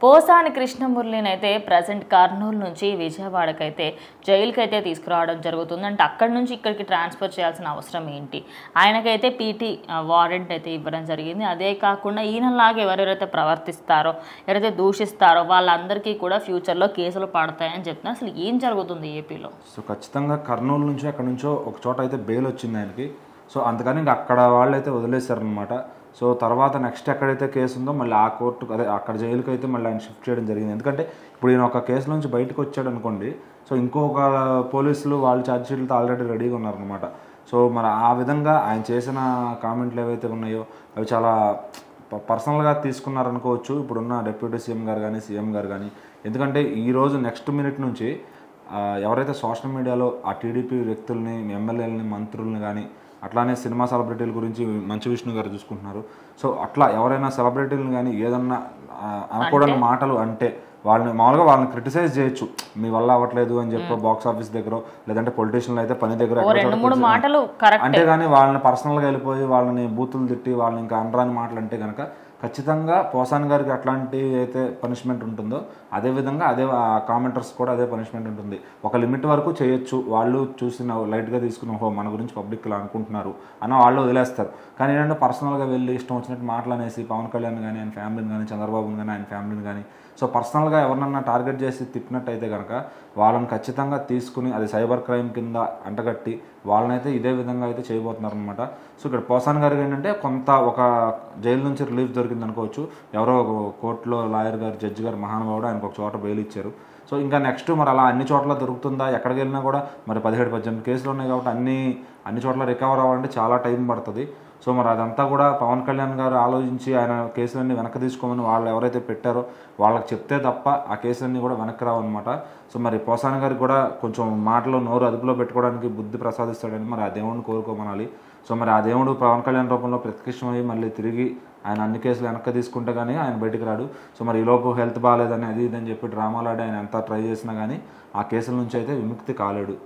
Posani కృష్ణమురళినైతే present Kurnool నుంచి విజయవాడకైతే జైలుకైతే తీసుకురావడం జరుగుతుంది. అంటే అక్కడి నుంచి ఇక్కడికి ట్రాన్స్ఫర్ చేయాల్సిన అవసరం ఏంటి? ఆయనకైతే పీటీ వారెంట్ అయితే ఇవ్వడం జరిగింది. అదే కాకుండా ఈయనలాగా ఎవరెవరైతే ప్రవర్తిస్తారో, ఎవరైతే దూషిస్తారో వాళ్ళందరికీ కూడా ఫ్యూచర్లో కేసులు పడతాయని చెప్తున్నారు. అసలు ఏం జరుగుతుంది ఏపీలో? సో ఖచ్చితంగా కర్నూలు నుంచి అక్కడి నుంచో ఒక చోట అయితే బెయిల్ వచ్చింది ఆయనకి. సో అందుకని ఇంక అక్కడ వాళ్ళు అయితే వదిలేశారనమాట. సో తర్వాత నెక్స్ట్ ఎక్కడైతే కేసు ఉందో మళ్ళీ ఆ కోర్టుకు అదే అక్కడ జైలుకి అయితే మళ్ళీ ఆయన షిఫ్ట్ చేయడం జరిగింది. ఎందుకంటే ఇప్పుడు ఈయన ఒక కేసు నుంచి బయటకు వచ్చాడు అనుకోండి, సో ఇంకొక పోలీసులు వాళ్ళు ఛార్జ్షీట్లతో ఆల్రెడీ రెడీగా ఉన్నారనమాట. సో మరి ఆ విధంగా ఆయన చేసిన కామెంట్లు ఏవైతే ఉన్నాయో అవి చాలా పర్సనల్గా తీసుకున్నారనుకోవచ్చు ఇప్పుడున్న డిప్యూటీ సీఎం గారు కానీ సీఎం గారు కానీ. ఎందుకంటే ఈరోజు నెక్స్ట్ మినిట్ నుంచి ఎవరైతే సోషల్ మీడియాలో ఆ టీడీపీ వ్యక్తుల్ని, ఎమ్మెల్యేలని, మంత్రుల్ని కానీ అట్లానే సినిమా సెలబ్రిటీల గురించి మంచు విష్ణు గారు చూసుకుంటున్నారు. సో అట్లా ఎవరైనా సెలబ్రిటీలను కానీ ఏదన్నా అనకూడని మాటలు అంటే వాళ్ళని క్రిటిసైజ్ చేయొచ్చు. మీ వల్ల అవ్వట్లేదు అని చెప్పి బాక్స్ ఆఫీస్ దగ్గర లేదంటే పొలిటీషియన్లు అయితే పని దగ్గర అంతేగాని వాళ్ళని పర్సనల్గా వెళ్ళిపోయి వాళ్ళని బూతులు తిట్టి వాళ్ళని ఇంకా అనరాని మాటలు అంటే కనుక ఖచ్చితంగా పోసాని గారికి అట్లాంటి అయితే పనిష్మెంట్ ఉంటుందో అదేవిధంగా అదే కామెంటర్స్ కూడా అదే పనిష్మెంట్ ఉంటుంది. ఒక లిమిట్ వరకు చేయొచ్చు. వాళ్ళు చూసిన లైట్గా తీసుకుని మన గురించి పబ్లిక్ ఇలా అనుకుంటున్నారు అన్న వాళ్ళు వదిలేస్తారు. కానీ ఏంటంటే పర్సనల్గా వెళ్ళి ఇష్టం వచ్చినట్టు మాటలు అనేసి పవన్ కళ్యాణ్ కానీ ఆయన ఫ్యామిలీని కానీ చంద్రబాబుని కానీ ఆయన ఫ్యామిలీని కానీ సో పర్సనల్గా ఎవరినన్నా టార్గెట్ చేసి తిట్టినట్టయితే కనుక వాళ్ళని ఖచ్చితంగా తీసుకుని అది సైబర్ క్రైమ్ కింద అంటగట్టి వాళ్ళనైతే ఇదే విధంగా అయితే చేయబోతున్నారు అనమాట. సో ఇక్కడ పోసాని గారికి ఏంటంటే కొంత ఒక జైలు నుంచి రిలీఫ్ దొరికింది అనుకోవచ్చు. ఎవరో కోర్టులో లాయర్ గారు, జడ్జి గారు మహానుభావుడు ఆయనకు ఒక చోట బెయిల్ ఇచ్చారు. సో ఇంకా నెక్స్ట్ మరి అలా అన్ని చోట్ల దొరుకుతుందా? ఎక్కడికి వెళ్ళినా కూడా మరి 17-18 కేసులు ఉన్నాయి కాబట్టి అన్ని చోట్ల రికవర్ అవ్వాలంటే చాలా టైం పడుతుంది. సో మరి అదంతా కూడా పవన్ కళ్యాణ్ గారు ఆలోచించి ఆయన కేసులన్నీ వెనక్కి తీసుకోమని వాళ్ళు ఎవరైతే పెట్టారో వాళ్ళకి చెప్తే తప్ప ఆ కేసులన్నీ కూడా వెనక్కి రావన్నమాట. సో మరి పోసాని గారికి కూడా కొంచెం మాటలు నోరు అదుపులో పెట్టుకోవడానికి బుద్ధి ప్రసాదిస్తాడని మరి ఆ దేవుడిని కోరుకోమనాలి. సో మరి ఆ దేవుడు పవన్ కళ్యాణ్ రూపంలో ప్రత్యక్షమై మళ్ళీ తిరిగి ఆయన అన్ని కేసులు వెనక్కి తీసుకుంటే కానీ ఆయన బయటకు రాడు. సో మరి ఈలోపు హెల్త్ బాగాలేదని అది ఇదని చెప్పి డ్రామాలు ఆడి ఆయన ఎంత ట్రై చేసినా కానీ ఆ కేసుల నుంచి అయితే విముక్తి కాలేడు.